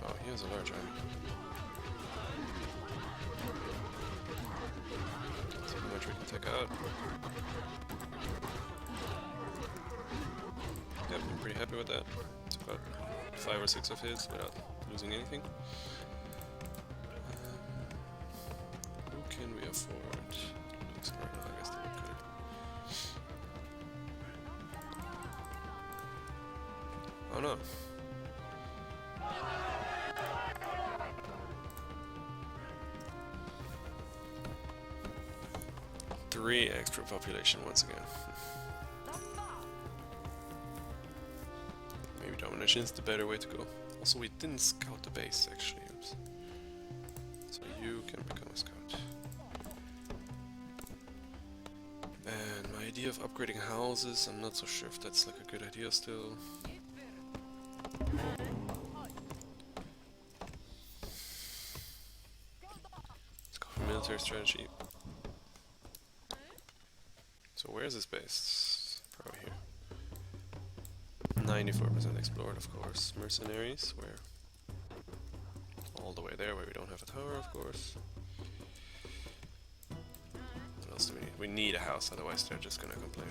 Oh, he has a large army. Let's see how much we can take out. Yep, I'm pretty happy with that. Took out 5 or 6 of his without losing anything. Can we afford? Looks right now, I guess that we could. Oh no. Three extra population once again. Maybe domination is the better way to go. Also, we didn't scout the base actually. Oops. So you can become a scout. And my idea of upgrading houses, I'm not so sure if that's like a good idea still. Let's go for military strategy. So where's this base? Probably here. 94% explored, of course. Mercenaries, where? All the way there, where we don't have a tower, of course. What else do we need? We need a house, otherwise they're just gonna complain.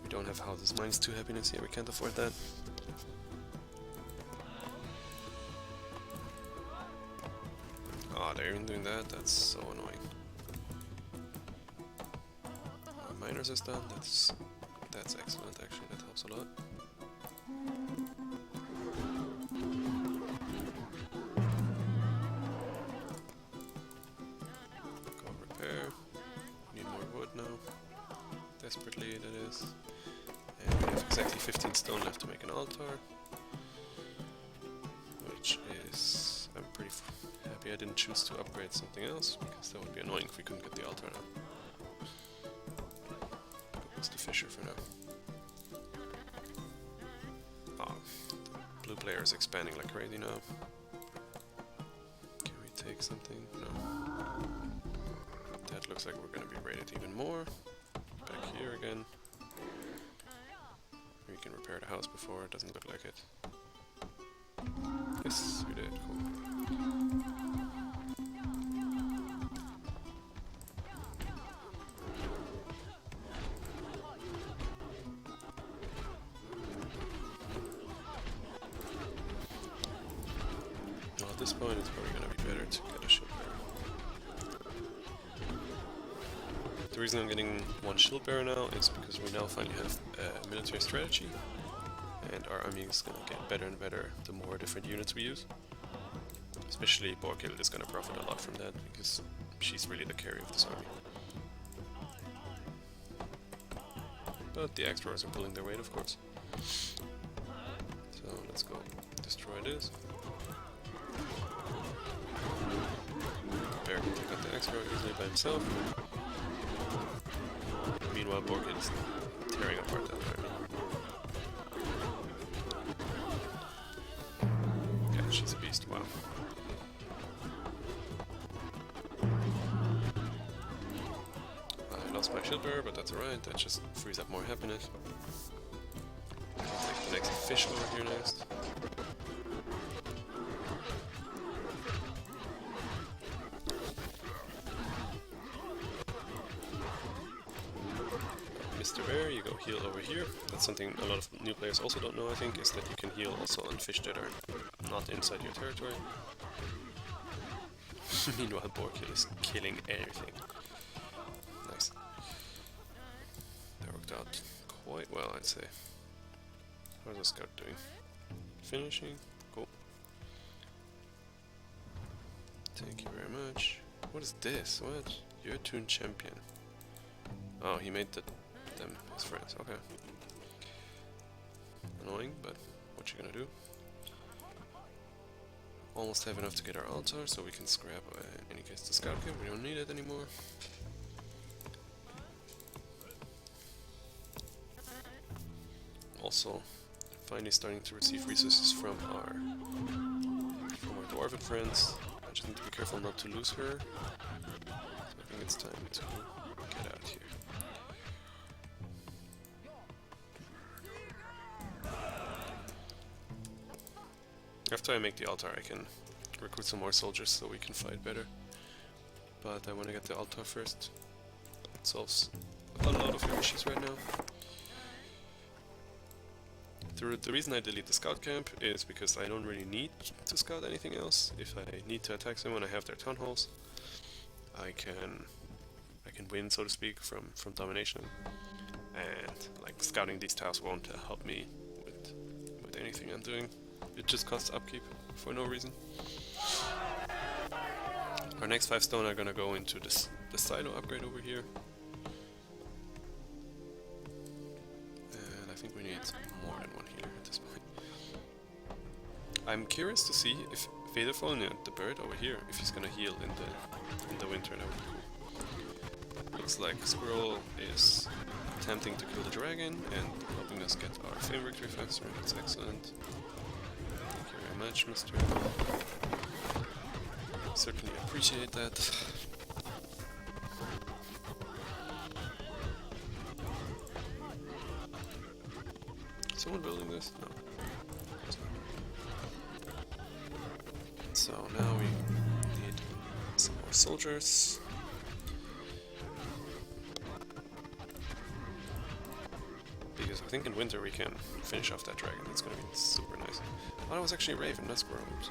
We don't have houses. Mine's 2 happiness here, we can't afford that. Oh, they're even doing that? That's so annoying. Miners is done, that's excellent actually, that helps a lot. Go repair. Need more wood now. Desperately, that is. And we have exactly 15 stone left to make an altar. Which is... I'm pretty happy I didn't choose to upgrade something else, because that would be annoying if we couldn't get the altar now. The fisher for now. Oh, the blue player is expanding like crazy now. Can we take something? No. That looks like we're gonna be raided even more. Back here again. We can repair the house before, it doesn't look like it. Yes, we did, cool. Well, at this point it's probably gonna be better to get a shield bearer. The reason I'm getting one shield bearer now is because we now finally have a military strategy. And our army is going to get better and better the more different units we use. Especially Borkild is going to profit a lot from that, because she's really the carry of this army. But the Explorers are pulling their weight, of course. So let's go destroy this. Bear can take out the Explorer easily by himself. Meanwhile, Borkild is tearing apart that army. She's a beast, wow. I lost my shield bearer, but that's alright, that just frees up more happiness. I'll take the next fish over here next. Mr. Bear, you go heal over here. That's something a lot of new players also don't know, I think, is that you can heal also on fish that are not inside your territory. Meanwhile, Borkild is killing everything. Nice. That worked out quite well, I'd say. How's the scout doing? Finishing? Cool. Thank you very much. What is this? What? You're a Toon champion. Oh, he made them his friends. Okay. Annoying, but what you gonna do? Almost have enough to get our altar, so we can scrap, in any case, the scout camp. We don't need it anymore. Also, finally starting to receive resources from our dwarven friends. I just need to be careful not to lose her. So I think it's time to get out here. After I make the altar, I can recruit some more soldiers so we can fight better. But I want to get the altar first. It solves a lot of your issues right now. The reason I delete the scout camp is because I don't really need to scout anything else. If I need to attack someone, I have their town halls. I can win, so to speak, from domination. And like scouting these tiles won't help me with anything I'm doing. It just costs upkeep for no reason. Our next 5 stone are gonna go into the silo upgrade over here. And I think we need more than one healer at this point. I'm curious to see if Vaderfall, the bird over here, if he's gonna heal in the winter. That would be cool. Looks like Squirrel is attempting to kill the dragon and helping us get our fame victory faster. That's excellent. Much, Mr. Certainly appreciate that. Someone building this? No. So now we need some more soldiers. Because I think in winter we can finish off that dragon. That's gonna be super nice. Oh, that was actually a raven, not squirrel. Oops.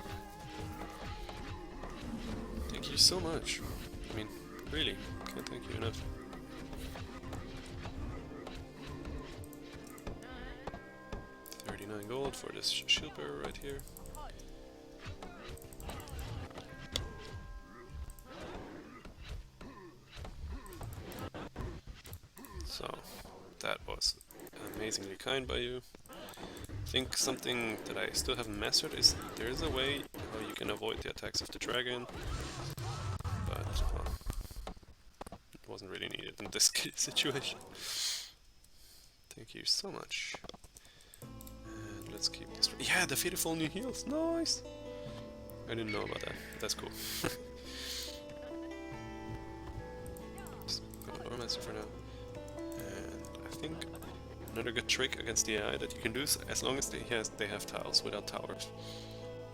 Thank you so much. I mean, really, can't thank you enough. $39 gold for this shield bearer right here. So, that was amazingly kind by you. I think something that I still haven't mastered is there is a way how you can avoid the attacks of the dragon, but well, it wasn't really needed in this situation. Thank you so much. And let's keep this. Yeah, the faithful new heals. Nice. I didn't know about that. That's cool. Just gonna Lore Master for now. And I think another good trick against the AI that you can do is, as long as they have tiles without towers,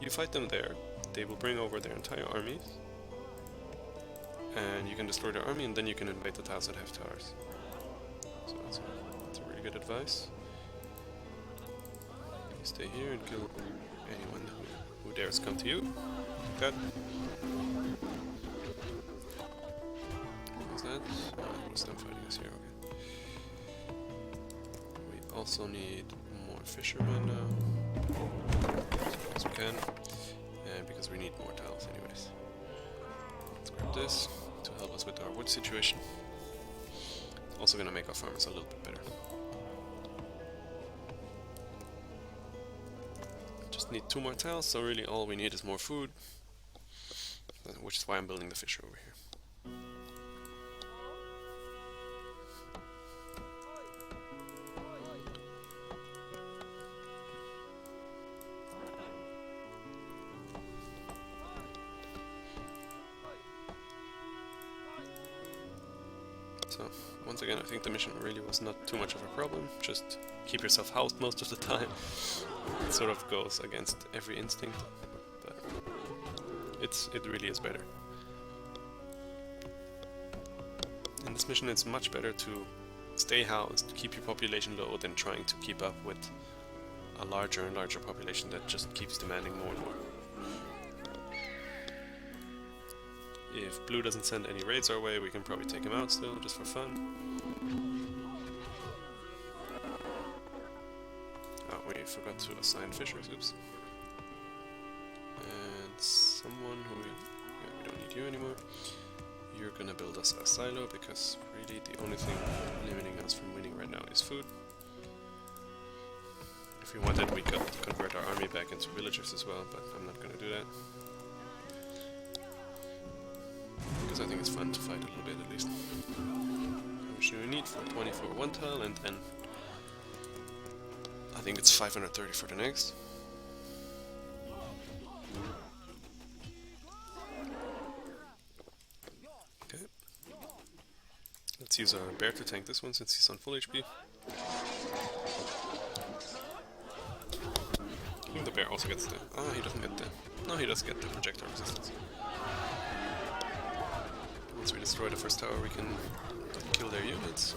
you fight them there. They will bring over their entire armies, and you can destroy their army, and then you can invade the tiles that have towers. So that's a really good advice. You stay here and kill anyone who dares come to you. Like that. What was that? Oh, it was them fighting us here, okay. We also need more fishermen now. As we can. And because we need more tiles anyways. Let's grab this to help us with our wood situation. Also gonna make our farmers a little bit better. Just need 2 more tiles, so really all we need is more food. Which is why I'm building the fisher over here. So, once again, I think the mission really was not too much of a problem. Just keep yourself housed most of the time. It sort of goes against every instinct, but it really is better. In this mission it's much better to stay housed, keep your population low, than trying to keep up with a larger and larger population that just keeps demanding more and more. If blue doesn't send any raids our way, we can probably take him out still, just for fun. Oh, we forgot to assign fishers, oops. And someone who we don't need you anymore. You're gonna build us a silo, because really the only thing limiting us from winning right now is food. If we wanted, we could convert our army back into villagers as well, but I'm not gonna do that. Because I think it's fun to fight a little bit at least. How much do we need? 420 for 1 tile, and then I think it's 530 for the next. Okay. Let's use our bear to tank this one since he's on full HP. I think the bear also gets the... Ah, he doesn't get the... No, he does get the projectile resistance. Once we destroy the first tower, we can kill their units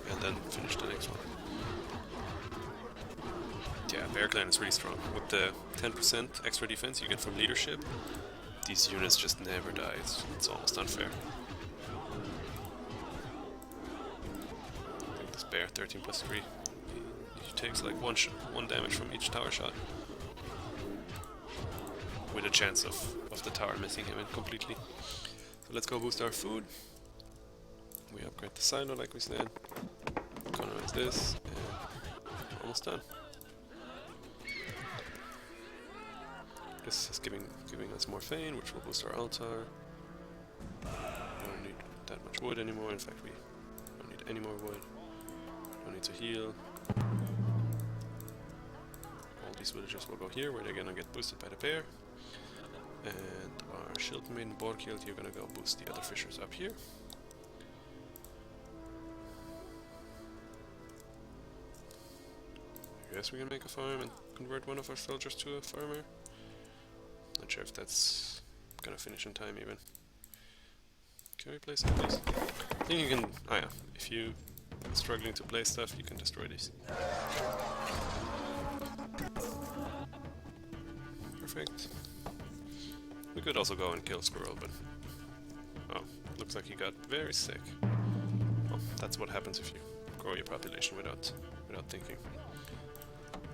and then finish the next one. Yeah, Bear Clan is really strong. With the 10% extra defense you get from leadership, these units just never die. It's almost unfair. I think this bear, 13 plus 3, he takes like 1 damage from each tower shot, with a chance of the tower missing him completely. So let's go boost our food. We upgrade the silo like we said. Economize this, and almost done. This is giving us more fane, which will boost our altar. We don't need that much wood anymore. In fact, we don't need any more wood. Don't need to heal. All these villagers will go here, where they're gonna get boosted by the bear. And our shield maiden Borkild, you're gonna go boost the other fishers up here. I guess we can make a farm and convert one of our soldiers to a farmer. Not sure if that's gonna finish in time even. Can we place some of these? I think you can... Oh yeah, if you're struggling to place stuff, you can destroy these. Perfect. We could also go and kill Squirrel, but... Oh, looks like he got very sick. Well, that's what happens if you grow your population without thinking.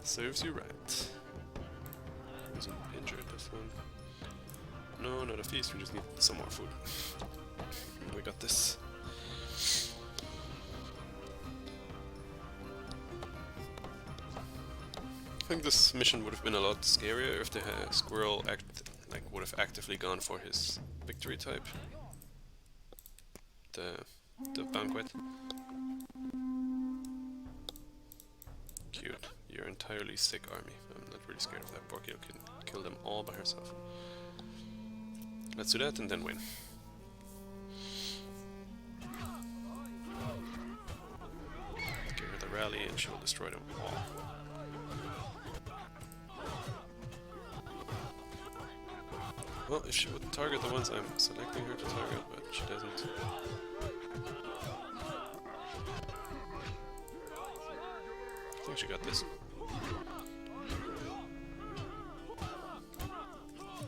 Serves you right. Wasn't injured this one. No, not a feast, we just need some more food. We got this. I think this mission would have been a lot scarier if the Squirrel would have actively gone for his victory type. The banquet. Cute. You're entirely sick army. I'm not really scared of that. Borkio can kill them all by herself. Let's do that and then win. Give her the rally and she'll destroy them all. Well, if she would target the ones I'm selecting her to target, but she doesn't. I think she got this.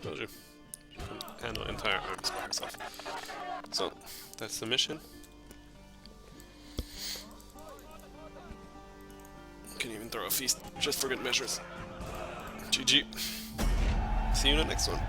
Told you. She can handle entire armies by herself. So, that's the mission. Can even throw a feast just for good measures. GG. See you in the next one.